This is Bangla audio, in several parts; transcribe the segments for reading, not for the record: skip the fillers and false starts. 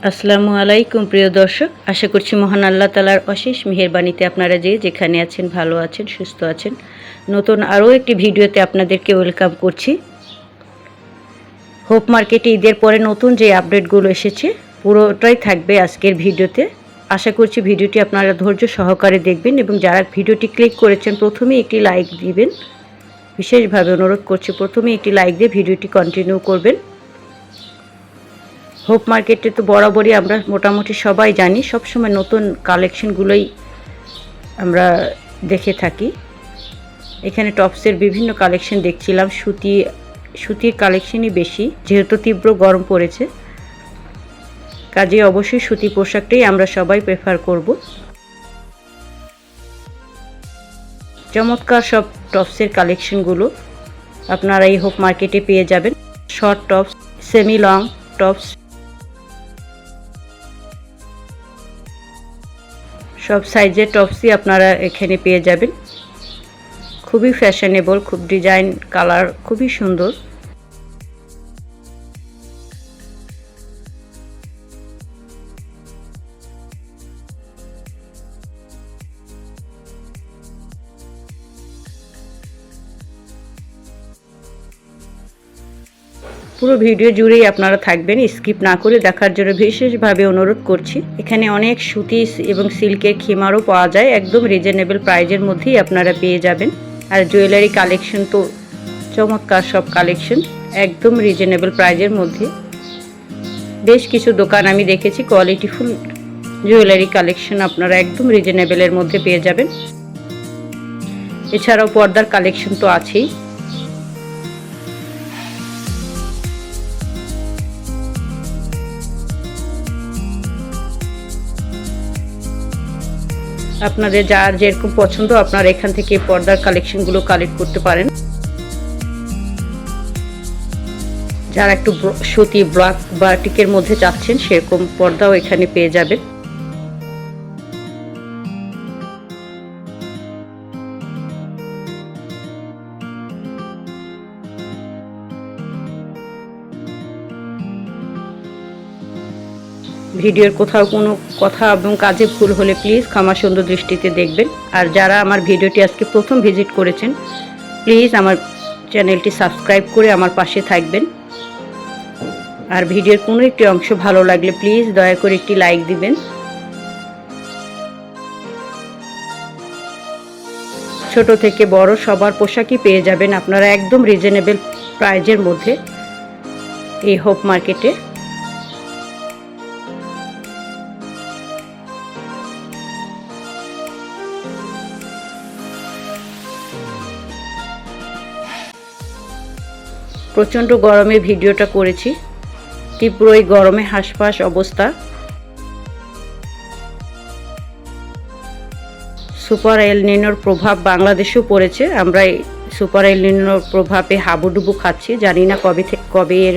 আসসালামু আলাইকুম প্রিয় দর্শক, আশা করছি মহান আল্লাহ তাআলার অশেষ মেহেরবানিতে আপনারা যেখানে আছেন ভালো আছেন, সুস্থ আছেন। নতুন আরও একটি ভিডিওতে আপনাদেরকে ওয়েলকাম করছি। হোপ মার্কেটে ঈদের পরে নতুন যে আপডেটগুলো এসেছে পুরোটাই থাকবে আজকের ভিডিওতে। আশা করছি ভিডিওটি আপনারা ধৈর্য সহকারে দেখবেন এবং যারা ভিডিওটি ক্লিক করেছেন প্রথমেই একটি লাইক দিবেন। বিশেষভাবে অনুরোধ করছি প্রথমেই একটি লাইক দিয়ে ভিডিওটি কন্টিনিউ করবেন। হোপ মার্কেটে তো বরাবরই আমরা মোটামুটি সবাই জানি, সবসময় নতুন কালেকশনগুলোই আমরা দেখে থাকি। এখানে টপসের বিভিন্ন কালেকশন দেখছিলাম, সুতির কালেকশনই বেশি, যেহেতু তীব্র গরম পড়েছে কাজে অবশ্যই সুতি পোশাকটাই আমরা সবাই প্রেফার করব। চমৎকার সব টপসের কালেকশনগুলো আপনারা এই হোপ মার্কেটে পেয়ে যাবেন। Short tops, semi long tops, সব সাইজের টপসই আপনারা এখানে পেয়ে যাবেন। খুবই ফ্যাশনেবল, খুব ডিজাইন কালার খুবই সুন্দর। পুরো ভিডিও জুড়েই আপনারা থাকবেন, স্কিপ না করে দেখার জন্য বিশেষভাবে অনুরোধ করছি। এখানে অনেক সুতি এবং সিল্কের খিমারও পাওয়া যায়, একদম রিজনেবল প্রাইজের মধ্যেই আপনারা পেয়ে যাবেন। আর জুয়েলারি কালেকশন তো চমৎকার সব কালেকশন, একদম রিজনেবল প্রাইজের মধ্যে। বেশ কিছু দোকান আমি দেখেছি কোয়ালিটিফুল জুয়েলারি কালেকশন আপনারা একদম রিজনেবলের মধ্যে পেয়ে যাবেন। এছাড়াও পর্দার কালেকশন তো আছেই। আপনাদের যার যেরকম পছন্দ আপনারা এখান থেকে পর্দার কালেকশনগুলো কালেক্ট করতে পারেন। যারা একটু সুতি ব্ল্যাক বাটিকের মধ্যে চাচ্ছেন সেরকম পর্দাও এখানে পেয়ে যাবেন। ভিডিওর কোথাও কোনো কথা এবং কাজে ভুল হলে প্লিজ ক্ষমা সুন্দর দৃষ্টিতে দেখবেন। আর যারা আমার ভিডিওটি আজকে প্রথম ভিজিট করেছেন প্লিজ আমার চ্যানেলটি সাবস্ক্রাইব করে আমার পাশে থাকবেন। আর ভিডিওর কোনো একটি অংশ ভালো লাগলে প্লিজ দয়া করে একটি লাইক দিবেন। ছোট থেকে বড় সবার পোশাকই পেয়ে যাবেন আপনারা একদম রিজনেবল প্রাইজের মধ্যে এই হোপ মার্কেটে। প্রচণ্ড গরমে ভিডিওটা করেছি, তীব্র এই গরমে হাঁসফাঁস অবস্থা। সুপার এল নিনোর প্রভাব বাংলাদেশেও পড়েছে। আমরা এই সুপার এল নিনোর প্রভাবে হাবুডুবু খাচ্ছি, জানি না কবে এর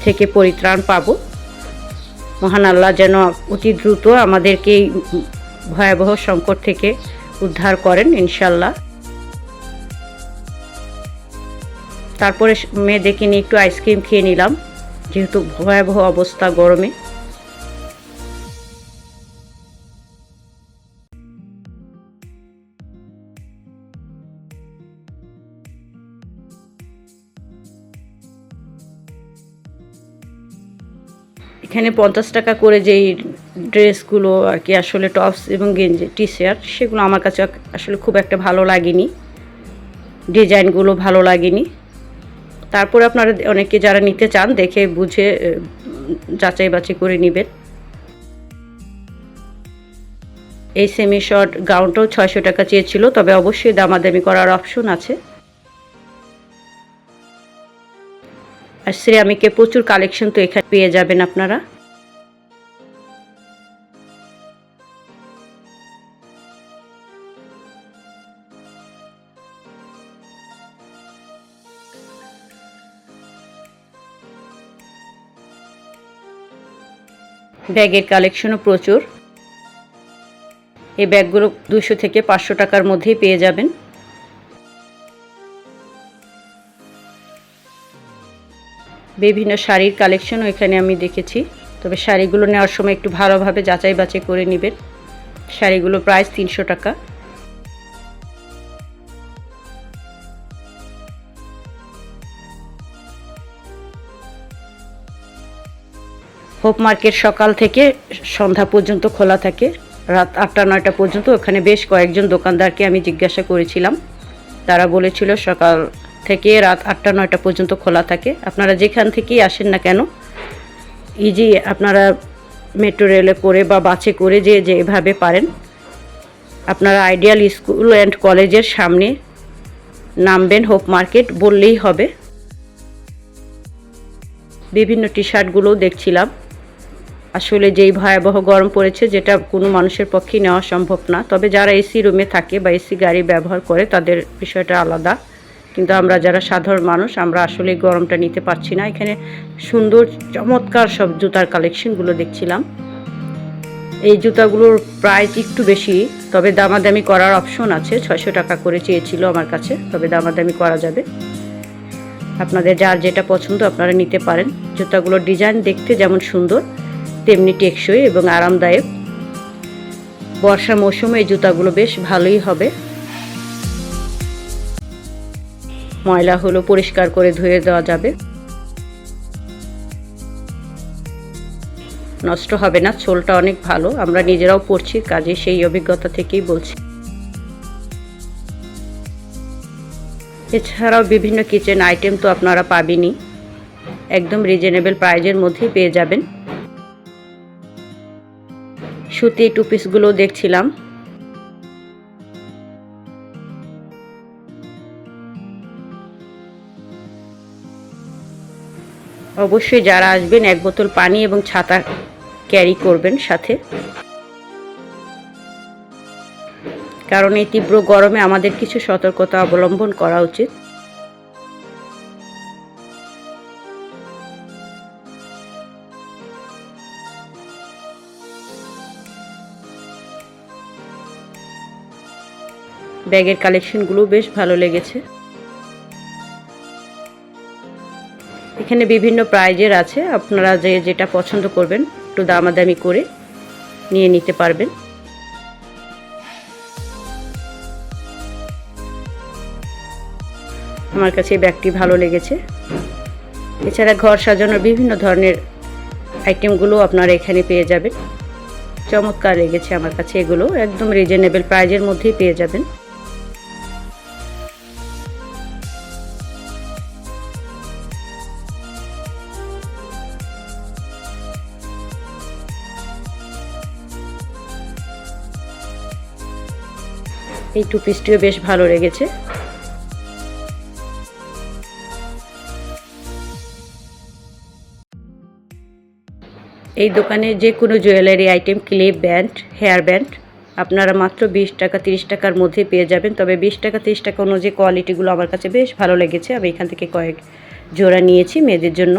থেকে পরিত্রাণ পাব। মহান আল্লাহ যেন অতি দ্রুত আমাদেরকে এই ভয়াবহ সংকট থেকে উদ্ধার করেন ইনশাল্লাহ। তারপরে মেয়েদেরকে নিয়ে একটু আইসক্রিম খেয়ে নিলাম, যেহেতু ভয়াবহ অবস্থা গরমে। এখানে 50 টাকা করে যেই ড্রেসগুলো আর কি, আসলে টপস এবং গেঞ্জি টি শার্ট, সেগুলো আমার কাছে আসলে খুব একটা ভালো লাগেনি, ডিজাইনগুলো ভালো লাগেনি। তারপরে আপনারা অনেকে যারা নিতে চান দেখে বুঝে যাচাই বাছাই করে নেবেন। এই সেমি শর্ট গাউনটাও 600 টাকা চেয়েছিল, তবে অবশ্যই দামাদামি করার অপশন আছে। আর সিরামিকে প্রচুর কালেকশন তো এখানে পেয়ে যাবেন আপনারা। ব্যাগের কালেকশনও প্রচুর। এই ব্যাগগুলো 200 থেকে 500 টাকার মধ্যেই পেয়ে যাবেন। বিভিন্ন শাড়ির কালেকশনও এখানে আমি দেখেছি। তবে শাড়িগুলো নেওয়ার সময় একটু ভালোভাবে যাচাই বাছাই করে নেবেন। শাড়িগুলো প্রাইস 300 টাকা। হোপ মার্কেট সকাল থেকে সন্ধ্যা পর্যন্ত খোলা থাকে, রাত 8টা-9টা পর্যন্ত। ওখানে বেশ কয়েকজন দোকানদারকে আমি জিজ্ঞাসা করেছিলাম, তারা বলেছিল সকাল থেকে রাত 8টা-9টা পর্যন্ত খোলা থাকে। আপনারা যেখান থেকেই আসেন না কেন, ইজি আপনারা মেট্রো রেলে করে বা বাসে করে যেভাবে পারেন, আপনারা আইডিয়াল স্কুল অ্যান্ড কলেজের সামনে নামবেন, হোপ মার্কেট বললেই হবে। বিভিন্ন টি শার্টগুলোও দেখছিলাম। আসলে যেই ভয়াবহ গরম পড়েছে, যেটা কোনো মানুষের পক্ষে নেওয়া সম্ভব না। তবে যারা এসি রুমে থাকে বা এসি গাড়ি ব্যবহার করে তাদের বিষয়টা আলাদা, কিন্তু আমরা যারা সাধারণ মানুষ, আমরা আসলে গরমটা নিতে পারছি না। এখানে সুন্দর চমৎকার সব জুতার কালেকশনগুলো দেখছিলাম। এই জুতাগুলোর প্রাইস একটু বেশি, তবে দামাদামি করার অপশন আছে। 600 টাকা করে চেয়েছিল আমার কাছে, তবে দামাদামি করা যাবে। আপনাদের যার যেটা পছন্দ আপনারা নিতে পারেন। জুতাগুলোর ডিজাইন দেখতে যেমন সুন্দর, তেমনি টেকসই এবং আরামদায়ক। বর্ষা মৌসুমে এই জুতাগুলো বেশ ভালোই হবে। ময়লা হলো পরিষ্কার করে ধুয়ে দেওয়া যাবে, নষ্ট হবে না। সোলটা অনেক ভালো, আমরা নিজেরাও পরছি, কাজে সেই অভিজ্ঞতা থেকেই বলছি। এছাড়াও বিভিন্ন কিচেন আইটেম তো আপনারা পাবেনই, একদম রিজনেবল প্রাইজের মধ্যেই পেয়ে যাবেন। সুতি টু পিসগুলো দেখছিলাম। অবশ্যই যারা আসবেন 1 বোতল পানি এবং ছাতা ক্যারি করবেন সাথে, কারণ এই তীব্র গরমে আমাদের কিছু সতর্কতা অবলম্বন করা উচিত। ব্যাগের কালেকশনগুলো বেশ ভালো লেগেছে। এখানে বিভিন্ন প্রাইজের আছে, আপনারা যেটা পছন্দ করবেন একটু দামাদামি করে নিয়ে নিতে পারবেন। আমার কাছে এই ব্যাগটি ভালো লেগেছে। এছাড়া ঘর সাজানোর বিভিন্ন ধরনের আইটেমগুলো আপনারা এখানে পেয়ে যাবেন। চমৎকার লেগেছে আমার কাছে এগুলো, একদম রিজনেবল প্রাইজের মধ্যেই পেয়ে যাবেন। এই টু পিসটিও বেশ ভালো লেগেছে। এই দোকানে যে কোনো jewellery item, clip, band, hair band আপনারা মাত্র 20 টাকা 30 টাকার মধ্যে পেয়ে যাবেন। তবে 20 টাকা 30 টাকা অনুযায়ী কোয়ালিটিগুলো আমার কাছে বেশ ভালো লেগেছে। আমি এখান থেকে কয়েক জোড়া নিয়েছি মেয়েদের জন্য।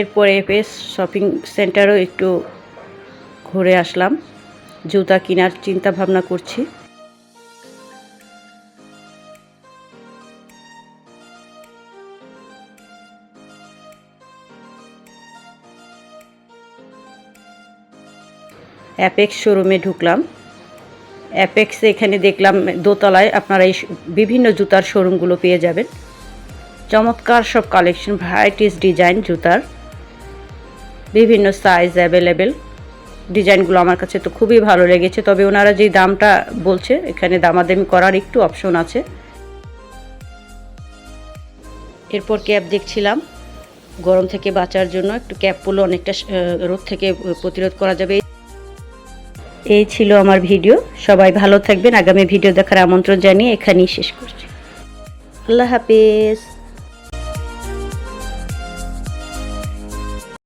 এরপরে এফএস শপিং সেন্টারও একটু ঘুরে আসলাম, জুতা কেনার চিন্তা ভাবনা করছি। অ্যাপেক্স শোরুমে ঢুকলাম। অ্যাপেক্সে এখানে দেখলাম দোতলায় আপনারা এই বিভিন্ন জুতার শোরুমগুলো পেয়ে যাবেন। চমৎকার সব কালেকশন, ভ্যারাইটিস ডিজাইন জুতার, বিভিন্ন সাইজ অ্যাভেলেবেল। ডিজাইনগুলো আমার কাছে তো খুবই ভালো লেগেছে। তবে ওনারা যেই দামটা বলছে, এখানে দামাদামি করার একটু অপশন আছে। এরপর ক্যাপ দেখছিলাম, গরম থেকে বাঁচার জন্য একটু ক্যাপ পরলে অনেকটা রোদ থেকে প্রতিরোধ করা যাবে। এই ছিল আমার ভিডিও। সবাই ভালো থাকবেন। আগামী ভিডিও দেখার আমন্ত্রণ জানিয়ে এখানেই শেষ করছি। আল্লাহ হাফেজ।